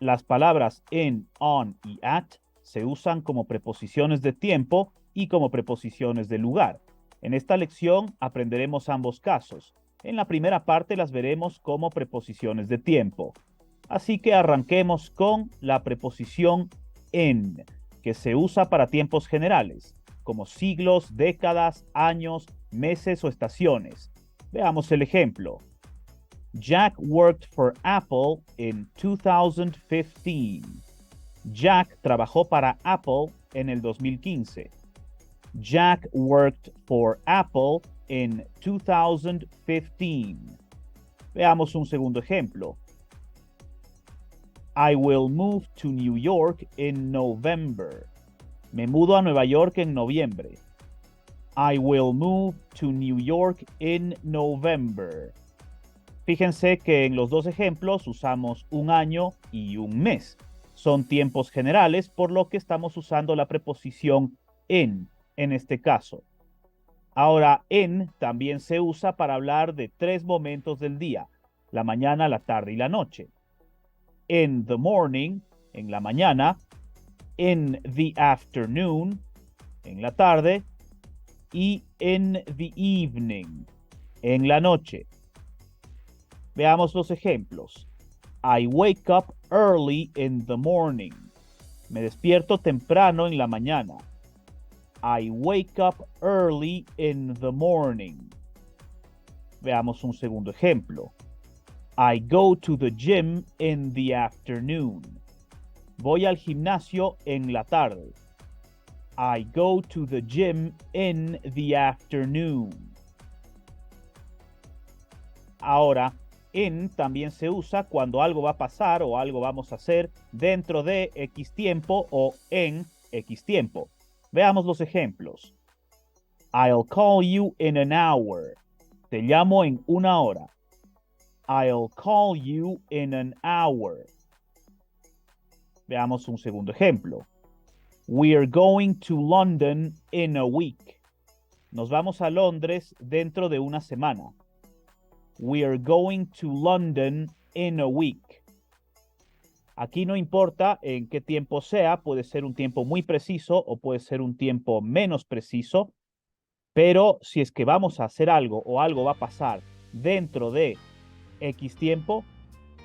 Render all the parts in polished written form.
Las palabras in, on y at se usan como preposiciones de tiempo y como preposiciones de lugar. En esta lección aprenderemos ambos casos. En la primera parte las veremos como preposiciones de tiempo. Así que arranquemos con la preposición in, que se usa para tiempos generales, como siglos, décadas, años, meses o estaciones. Veamos el ejemplo. Jack worked for Apple in 2015. Jack trabajó para Apple en el 2015. Jack worked for Apple in 2015. Veamos un segundo ejemplo. I will move to New York in November. Me mudo a Nueva York en noviembre. I will move to New York in November. Fíjense que en los dos ejemplos usamos un año y un mes. Son tiempos generales, por lo que estamos usando la preposición en este caso. Ahora, en también se usa para hablar de tres momentos del día: la mañana, la tarde y la noche. In the morning, en la mañana. In the afternoon, en la tarde. Y in the evening, en la noche. Veamos los ejemplos. I wake up early in the morning. Me despierto temprano en la mañana. I wake up early in the morning. Veamos un segundo ejemplo. I go to the gym in the afternoon. Voy al gimnasio en la tarde. I go to the gym in the afternoon. Ahora, in también se usa cuando algo va a pasar o algo vamos a hacer dentro de X tiempo o en X tiempo. Veamos los ejemplos. I'll call you in an hour. Te llamo en una hora. I'll call you in an hour. Veamos un segundo ejemplo. We're going to London in a week. Nos vamos a Londres dentro de una semana. We're going to London in a week. Aquí no importa en qué tiempo sea, puede ser un tiempo muy preciso o puede ser un tiempo menos preciso, pero si es que vamos a hacer algo o algo va a pasar dentro de X tiempo,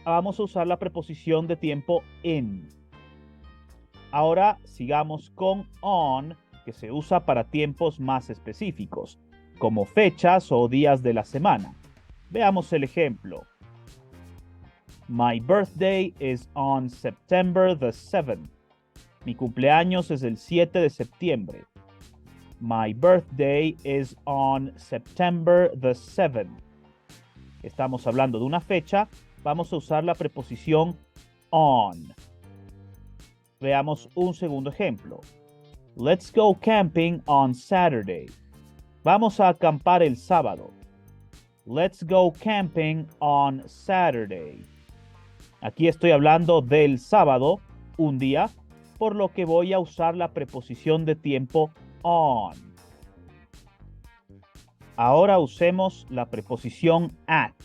vamos a usar la preposición de tiempo in. Ahora sigamos con on, que se usa para tiempos más específicos, como fechas o días de la semana. Veamos el ejemplo. My birthday is on September the 7th. Mi cumpleaños es el 7 de septiembre. My birthday is on September the 7th. Estamos hablando de una fecha, vamos a usar la preposición on. Veamos un segundo ejemplo. Let's go camping on Saturday. Vamos a acampar el sábado. Let's go camping on Saturday. Aquí estoy hablando del sábado, un día, por lo que voy a usar la preposición de tiempo on. Ahora usemos la preposición at,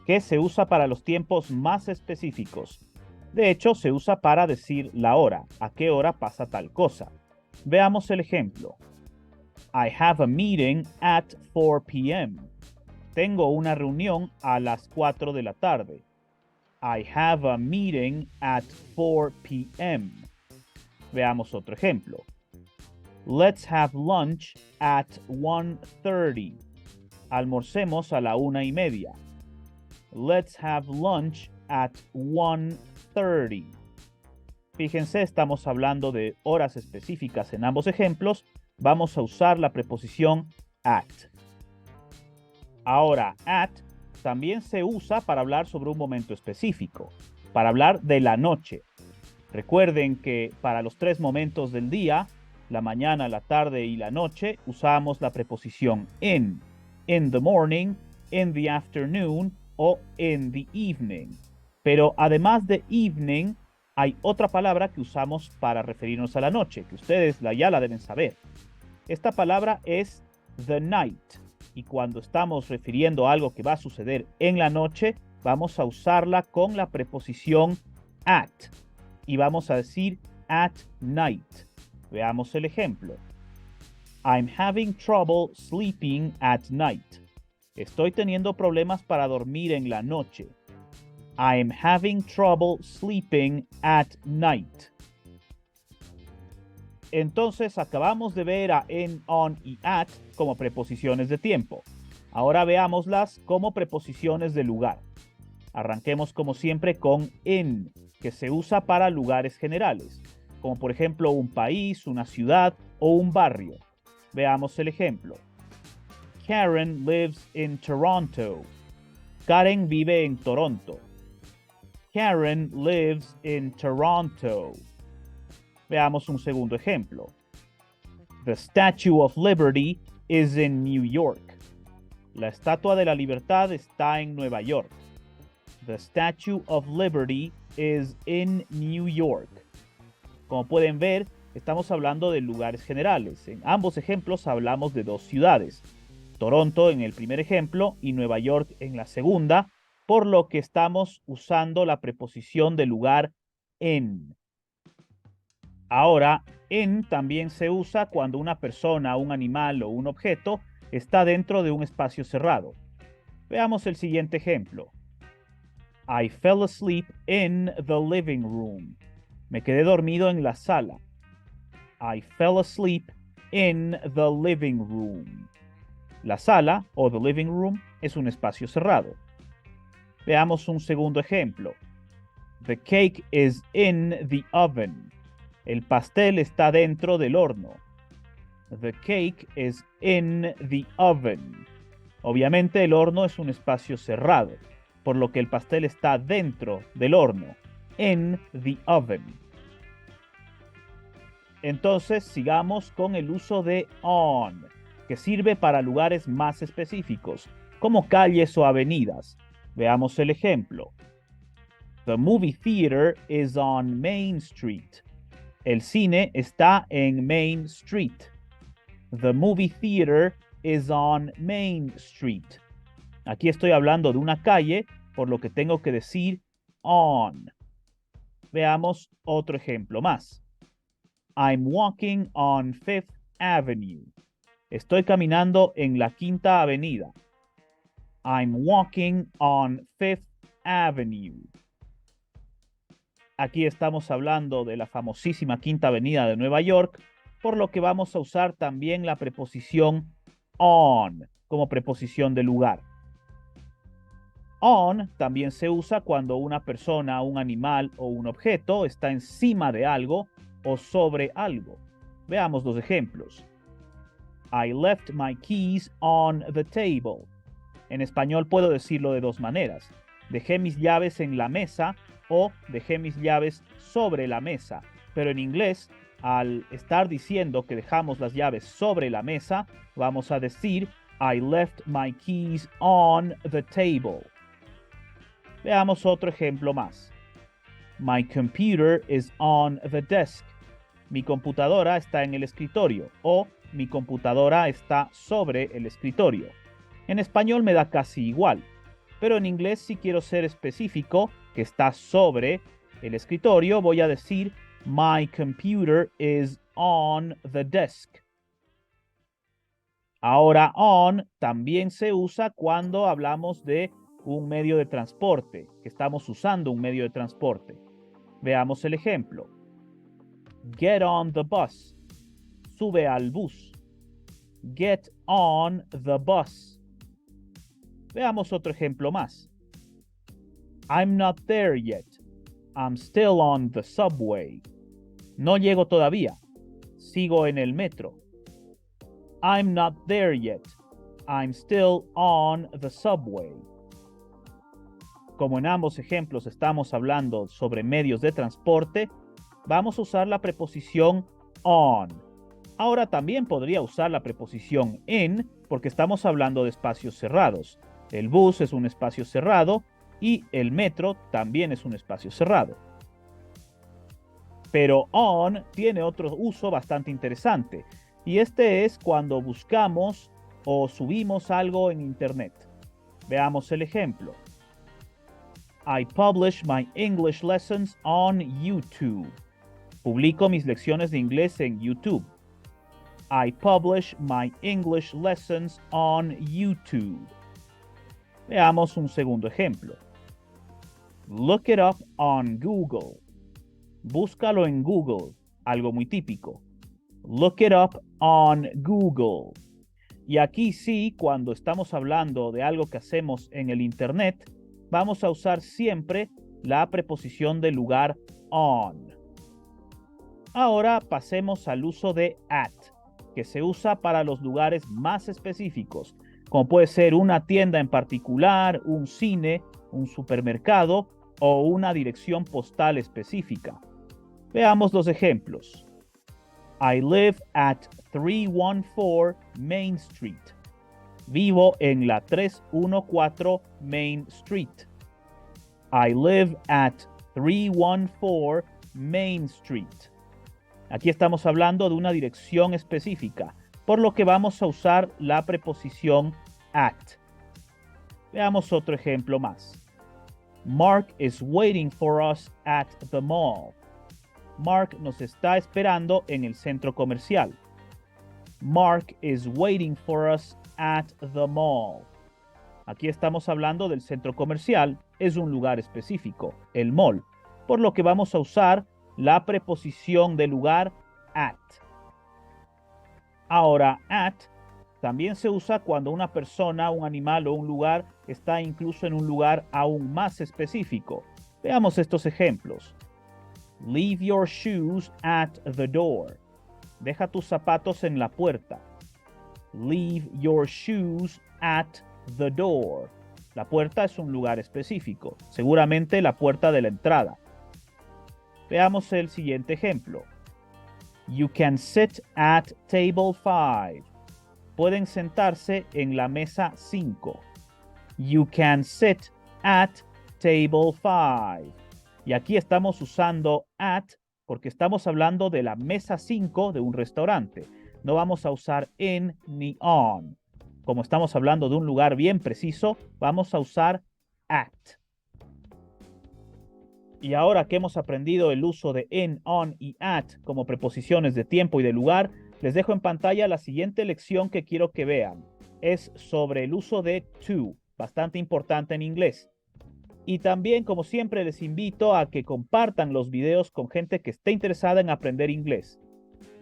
que se usa para los tiempos más específicos. De hecho, se usa para decir la hora, a qué hora pasa tal cosa. Veamos el ejemplo. I have a meeting at 4 p.m. Tengo una reunión a las 4 de la tarde. I have a meeting at 4 p.m. Veamos otro ejemplo. Let's have lunch at 1:30. Almorcemos a la 1:30. Let's have lunch at 1:30. Fíjense, estamos hablando de horas específicas en ambos ejemplos. Vamos a usar la preposición at. Ahora, at también se usa para hablar sobre un momento específico, para hablar de la noche. Recuerden que para los tres momentos del día, la mañana, la tarde y la noche, usamos la preposición in the morning, in the afternoon o in the evening. Pero además de evening, hay otra palabra que usamos para referirnos a la noche, que ustedes ya la deben saber. Esta palabra es the night. Y cuando estamos refiriendo a algo que va a suceder en la noche, vamos a usarla con la preposición at. Y vamos a decir at night. Veamos el ejemplo. I'm having trouble sleeping at night. Estoy teniendo problemas para dormir en la noche. I'm having trouble sleeping at night. Entonces acabamos de ver a en, on y at como preposiciones de tiempo. Ahora veámoslas como preposiciones de lugar. Arranquemos como siempre con in, que se usa para lugares generales, como por ejemplo un país, una ciudad o un barrio. Veamos el ejemplo. Karen lives in Toronto. Karen vive en Toronto. Karen lives in Toronto. Veamos un segundo ejemplo. The Statue of Liberty is in New York. La Estatua de la Libertad está en Nueva York. The Statue of Liberty is in New York. Como pueden ver, estamos hablando de lugares generales. En ambos ejemplos hablamos de dos ciudades. Toronto en el primer ejemplo y Nueva York en la segunda, por lo que estamos usando la preposición de lugar en. Ahora, en también se usa cuando una persona, un animal o un objeto está dentro de un espacio cerrado. Veamos el siguiente ejemplo. I fell asleep in the living room. Me quedé dormido en la sala. I fell asleep in the living room. La sala o the living room es un espacio cerrado. Veamos un segundo ejemplo. The cake is in the oven. El pastel está dentro del horno. The cake is in the oven. Obviamente el horno es un espacio cerrado, por lo que el pastel está dentro del horno. In the oven. Entonces sigamos con el uso de on, que sirve para lugares más específicos, como calles o avenidas. Veamos el ejemplo. The movie theater is on Main Street. El cine está en Main Street. The movie theater is on Main Street. Aquí estoy hablando de una calle, por lo que tengo que decir on. Veamos otro ejemplo más. I'm walking on Fifth Avenue. Estoy caminando en la Quinta Avenida. I'm walking on Fifth Avenue. Aquí estamos hablando de la famosísima Quinta Avenida de Nueva York, por lo que vamos a usar también la preposición on como preposición de lugar. On también se usa cuando una persona, un animal o un objeto está encima de algo o sobre algo. Veamos los ejemplos. I left my keys on the table. En español puedo decirlo de dos maneras. Dejé mis llaves en la mesa o dejé mis llaves sobre la mesa. Pero en inglés, al estar diciendo que dejamos las llaves sobre la mesa, vamos a decir I left my keys on the table. Veamos otro ejemplo más. My computer is on the desk. Mi computadora está en el escritorio o mi computadora está sobre el escritorio. En español me da casi igual, pero en inglés si quiero ser específico, que está sobre el escritorio, voy a decir my computer is on the desk. Ahora on también se usa cuando hablamos de un medio de transporte, que estamos usando un medio de transporte. Veamos el ejemplo. Get on the bus. Sube al bus. Get on the bus. Veamos otro ejemplo más. I'm not there yet. I'm still on the subway. No llego todavía. Sigo en el metro. I'm not there yet. I'm still on the subway. Como en ambos ejemplos estamos hablando sobre medios de transporte, vamos a usar la preposición on. Ahora también podría usar la preposición in porque estamos hablando de espacios cerrados. El bus es un espacio cerrado y el metro también es un espacio cerrado. Pero on tiene otro uso bastante interesante y este es cuando buscamos o subimos algo en internet. Veamos el ejemplo. I publish my English lessons on YouTube. Publico mis lecciones de inglés en YouTube. I publish my English lessons on YouTube. Veamos un segundo ejemplo. Look it up on Google. Búscalo en Google, algo muy típico. Look it up on Google. Y aquí sí, cuando estamos hablando de algo que hacemos en el Internet, vamos a usar siempre la preposición del lugar on. Ahora pasemos al uso de at, que se usa para los lugares más específicos, como puede ser una tienda en particular, un cine, un supermercado o una dirección postal específica. Veamos los ejemplos. I live at 314 Main Street. Vivo en la 314 Main Street. I live at 314 Main Street. Aquí estamos hablando de una dirección específica, por lo que vamos a usar la preposición at. Veamos otro ejemplo más. Mark is waiting for us at the mall. Mark nos está esperando en el centro comercial. Mark is waiting for us at the mall. Aquí estamos hablando del centro comercial, es un lugar específico, el mall, por lo que vamos a usar la preposición de lugar at. Ahora, at también se usa cuando una persona, un animal o un lugar está incluso en un lugar aún más específico. Veamos estos ejemplos. Leave your shoes at the door. Deja tus zapatos en la puerta. Leave your shoes at the door. La puerta es un lugar específico, seguramente la puerta de la entrada. Veamos el siguiente ejemplo. You can sit at table 5. Pueden sentarse en la mesa 5. You can sit at table 5. Y aquí estamos usando at porque estamos hablando de la mesa 5 de un restaurante. No vamos a usar in ni on. Como estamos hablando de un lugar bien preciso, vamos a usar at. Y ahora que hemos aprendido el uso de in, on y at como preposiciones de tiempo y de lugar, les dejo en pantalla la siguiente lección que quiero que vean. Es sobre el uso de to, bastante importante en inglés. Y también, como siempre, les invito a que compartan los videos con gente que esté interesada en aprender inglés.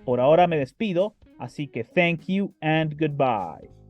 Por ahora me despido, así que thank you and goodbye.